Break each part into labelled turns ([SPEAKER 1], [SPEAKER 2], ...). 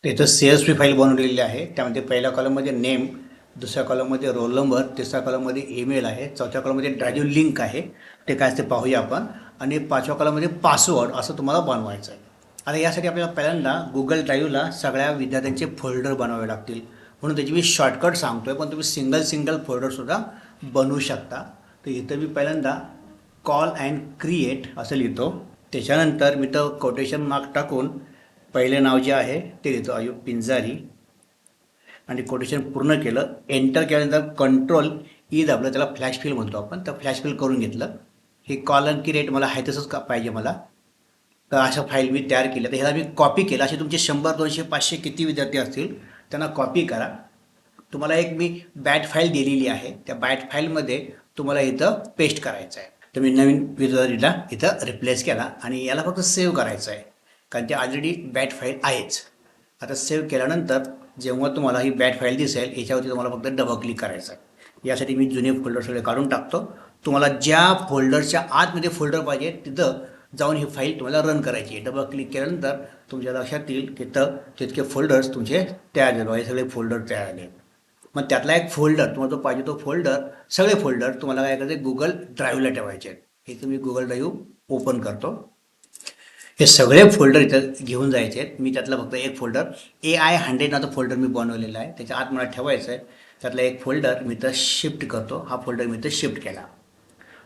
[SPEAKER 1] इथं CSV file बनवलेली आहे. त्यामध्ये पहिल्या कॉलममध्ये नेम, दुसऱ्या कॉलममध्ये रोल नंबर, तिसऱ्या कॉलममध्ये ईमेल आहे, चौथ्या कॉलममध्ये ड्राईव्ह लिंक आहे, ते काय असते पाहूया आपण. आणि पाचव्या कॉलममध्ये पासवर्ड असं तुम्हाला बनवायचं आहे. आता यासाठी आपल्याला पहिल्यांदा गुगल ड्राईव्हला सगळ्या विद्यार्थ्यांचे फोल्डर बनवावे लागतील. म्हणून त्याची मी शॉर्टकट सांगतो आहे, पण तुम्ही सिंगल फोल्डरसुद्धा बनवू शकता. तर इथं मी पहिल्यांदा कॉल अँड क्रिएट असं लिहितो. त्याच्यानंतर मी तर कोटेशन मार्क टाकून पहिले नाव जे आहे ते लिहितो, अयूब पिंजारी. आणि कोटेशन पूर्ण केलं, एंटर केल्यानंतर कंट्रोल ई दाबलं, त्याला फ्लॅश फिल म्हणतो आपण, तर फ्लॅश फिल करून घेतलं. हे कॉल अँड क्रिएट मला आहे तसंच का पाहिजे मला. तर अशा फाईल मी तयार केल्या. तर ह्याला मी कॉपी केलं. असे तुमचे 100, 200, 500 किती विद्यार्थी असतील त्यांना कॉपी करा. तुम्हाला एक मी बॅट फाईल दिलेली आहे, त्या बॅट फाईलमध्ये तुम्हाला इथं पेस्ट करायचं आहे. तर मी नवीन विद्यार्थीला इथं रिप्लेस केला आणि याला फक्त सेव्ह करायचं आहे, कारण ते ऑलरेडी बॅट फाईल आहेच. आता सेव्ह केल्यानंतर जेव्हा तुम्हाला ही बॅट फाईल दिसेल याच्यावरती तुम्हाला फक्त डबल क्लिक करायचं आहे. यासाठी मी जुने फोल्डर सगळे काढून टाकतो. तुम्हाला ज्या फोल्डरच्या आतमध्ये फोल्डर पाहिजे तिथं जाऊन ही फाईल तुम्हाला रन करायची आहे. डबल क्लिक केल्यानंतर तुमच्या लक्षात येईल की तर तितके फोल्डर्स तुमचे तयार झाले, हे सगळे फोल्डर तयार झाले. मग त्यातला एक फोल्डर तुम्हाला जो पाहिजे तो फोल्डर, सगळे फोल्डर तुम्हाला काय करायचं, गुगल ड्राईव्हला ठेवायचे आहेत. हे तुम्ही गुगल ड्राईव्ह ओपन करतो. हे सगळे फोल्डर इथं घेऊन जायचे आहेत. मी त्यातला फक्त एक फोल्डर AI100 नावाचा फोल्डर मी बनवलेला आहे, त्याच्या आत मला ठेवायचं आहे. त्यातला एक फोल्डर मी इथं शिफ्ट करतो. हा फोल्डर मी इथं शिफ्ट केला.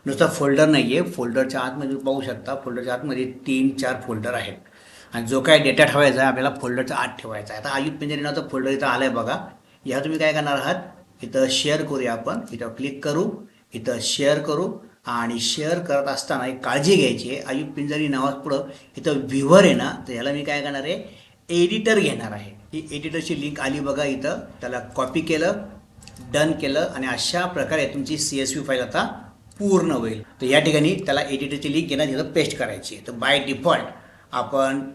[SPEAKER 1] नुसता फोल्डर नाही आहे, फोल्डरच्या आतमध्ये पाहू शकता, फोल्डरच्या आतमध्ये 3-4 फोल्डर आहेत. आणि जो काय डेटा ठेवायचा आहे आपल्याला फोल्डरच्या आत ठेवायचा आहे. आता अयूब पिंजारी नावाचा फोल्डर इथं आला आहे बघा. ह्या तुम्ही काय करणार आहात, इथं शेअर करूया आपण. इथं क्लिक करू, इथं शेअर करू. आणि शेअर करत असताना एक काळजी घ्यायची आहे, अयूब पिंजारी नावापुढं इथं व्ह्यूवर आहे ना, तर ह्याला मी काय करणार आहे, एडिटर घेणार आहे. ही एडिटरची लिंक आली बघा इथं, त्याला कॉपी केलं, डन केलं आणि अशा प्रकारे तुमची CSV फाईल आता पूर्ण होईल. तर या ठिकाणी त्याला एडिटरची लिंक घेणार, तिथं पेस्ट करायची आहे. तर बाय डिफॉल्ट आपण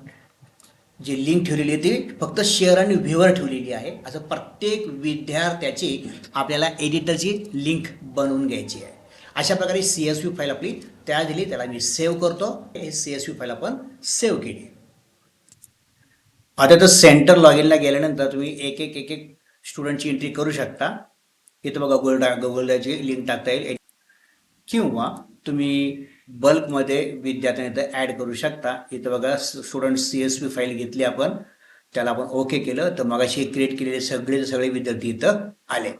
[SPEAKER 1] जी लिंक ठेवलेली आहे ती फक्त शेअर आणि व्ह्यूवर ठेवलेली आहे. असं प्रत्येक विद्यार्थ्याची आपल्याला एडिटरची लिंक बनवून घ्यायची आहे. अशा प्रकारे CSV फाईल आपली तयार झाली. त्याला मी सेव्ह करतो. हे CSV फाईल आपण सेव्ह केली. आता तर सेंटर लॉग इनला गेल्यानंतर तुम्ही एक एक स्टुडंटची एंट्री करू शकता. इथं बघा गुगल ड्राईव्हची लिंक टाकता येईल, किंवा तुम्ही बल्कमध्ये विद्यार्थ्यांना इथं ॲड करू शकता. इथं बघा स्टुडंट CSV फाईल घेतली आपण, त्याला आपण ओके केलं तर मगाशी क्रिएट केलेले सगळे विद्यार्थी इथं आले.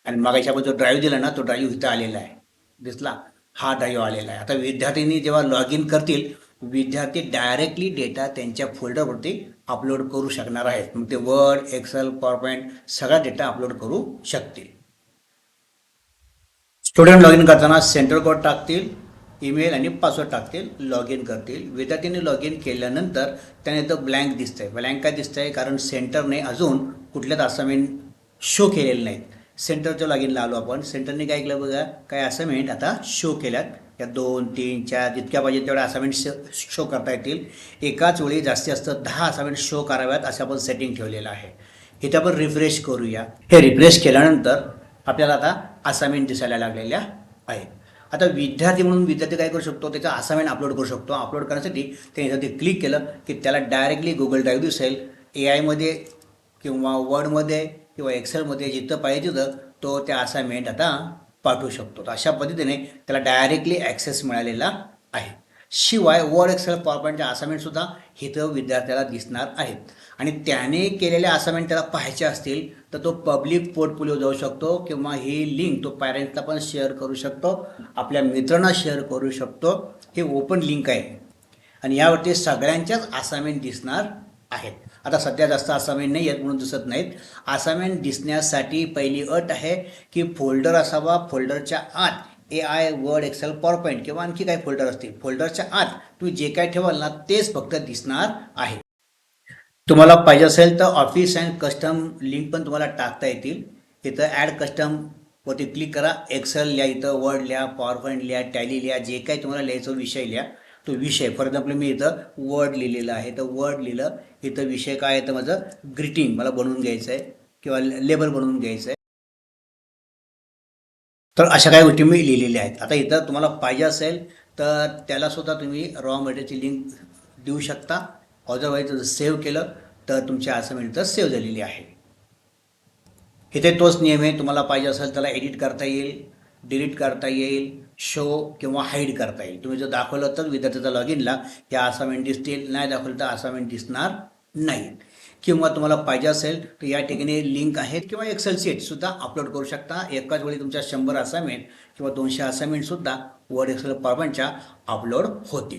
[SPEAKER 1] आणि मगाशी आपण जो ड्राईव्ह दिला ना तो ड्राईव्ह इथं आलेला आहे, दिसला, हा ड्राईव्ह आलेला आहे. आता विद्यार्थ्यांनी जेव्हा लॉग इन करतील, विद्यार्थी डायरेक्टली डेटा त्यांच्या फोल्डरवरती अपलोड करू शकणार आहेत. मग ते वर्ड, एक्सेल, पॉवरपॉईंट सगळा डेटा अपलोड करू शकतील. स्टुडंट लॉग इन करताना सेंट्रल कोड टाकतील, ईमेल आणि पासवर्ड टाकतील, लॉग इन करतील. विद्यार्थ्यांनी लॉग इन केल्यानंतर त्याने इथं ब्लँक दिसतंय. ब्लँक काय दिसतंय, कारण सेंटरने अजून कुठल्याच असाइनमेंट शो केलेले नाहीत. सेंटरच्या लॉग इनला आलो आपण. सेंटरने काय केलं बघा, काय असाइनमेंट आता शो केल्यात. या 2, 3, 4 जितक्या पाहिजे तेवढ्या असाइनमेंट शो करता येतील. एकाच वेळी जास्तीत जास्त 10 असाइनमेंट शो कराव्यात असं आपण सेटिंग ठेवलेलं आहे. इथे आपण रिफ्रेश करूया. हे रिफ्रेश केल्यानंतर आपल्याला आता असाइनमेंट दिसायला लागलेल्या आहेत. आता विद्यार्थी म्हणून विद्यार्थी काय करू शकतो, त्याचा असाइनमेंट अपलोड करू शकतो. अपलोड करण्यासाठी त्याने ते क्लिक केलं की त्याला डायरेक्टली गुगल ड्राईव्ह दिसेल. AI मध्ये किंवा वर्डमध्ये किंवा एक्सेलमध्ये जिथं पाहिजे तिथं तो त्या असाइनमेंट आता पाठवू शकतो. तर अशा पद्धतीने त्याला डायरेक्टली ॲक्सेस मिळालेला आहे. शिवाय वर्ड, एक्सेल, पॉवरपॉईंटच्या असाइनमेंटसुद्धा इथं विद्यार्थ्याला दिसणार आहेत. आणि त्याने केलेल्या असाइनमेंट त्याला पाहायचे असतील तर तो पब्लिक पोर्टफोलिओ जाऊ शकतो, किंवा ही लिंक तो पॅरेंट्सला पण शेअर करू शकतो, आपल्या मित्रांना शेअर करू शकतो. हे ओपन लिंक आहे आणि यावरती सगळ्यांच्याच असाइनमेंट दिसणार आहेत. आता सध्या जास्त असाइनमेंट नाही आहेत म्हणून दिसत नाहीत. असाइनमेंट दिसण्यासाठी पहिली अट आहे की फोल्डर असावा. फोल्डरच्या आत AI, वर्ड, एक्सेल, पॉवरपॉईंट किंवा आणखी काही फोल्डर असतील, फोल्डरच्या आत तुम्ही जे काय ठेवाल ना तेच फक्त दिसणार आहे. तुम्हाला पाहिजे असेल तर ऑफिस अँड कस्टम लिंक पण तुम्हाला टाकता येतील. इथं ॲड कस्टमवरती क्लिक करा. एक्सेल लिहा, इथं वर्ड लिहा, पॉवरपॉईंट लिहा, टॅली लिहा, जे काही तुम्हाला लिहायचं विषय लिहा तो विषय. फॉर एक्झाम्पल मी इथं वर्ड लिहिलेलं आहे, तर वर्ड लिहिलं. इथं विषय काय आहे तर माझं ग्रीटिंग मला बनवून घ्यायचं आहे किंवा लेबल बनवून घ्यायचं आहे. तर अशा काही गोष्टी मी लिहिलेल्या आहेत. आता इथं तुम्हाला पाहिजे असेल तर त्यालासुद्धा तुम्ही रॉ मटेरियलची लिंक देऊ शकता. अदरवाईज जर सेव्ह केलं तर तुमची असाइनमेंट तर सेव्ह झालेली आहे. इथे तोच नियम आहे, तुम्हाला पाहिजे असेल त्याला एडिट करता येईल, डिलीट करता येईल, शो किंवा हाईड करता येईल. तुम्ही जर दाखवलं तर विद्यार्थ्याचा लॉग इनला या असाइनमेंट दिसतील, नाही दाखवलं तर असाइनमेंट दिसणार नाही. किंवा तुम्हाला पाहिजे असेल तर या ठिकाणी लिंक आहेत किंवा एक्सेल शीटसुद्धा अपलोड करू शकता. एकाच वेळी तुमच्या 100 असाइनमेंट किंवा 200 असाइनमेंटसुद्धा वर्ड एक्सेल पॉवरपॉईंटच्या अपलोड होतील.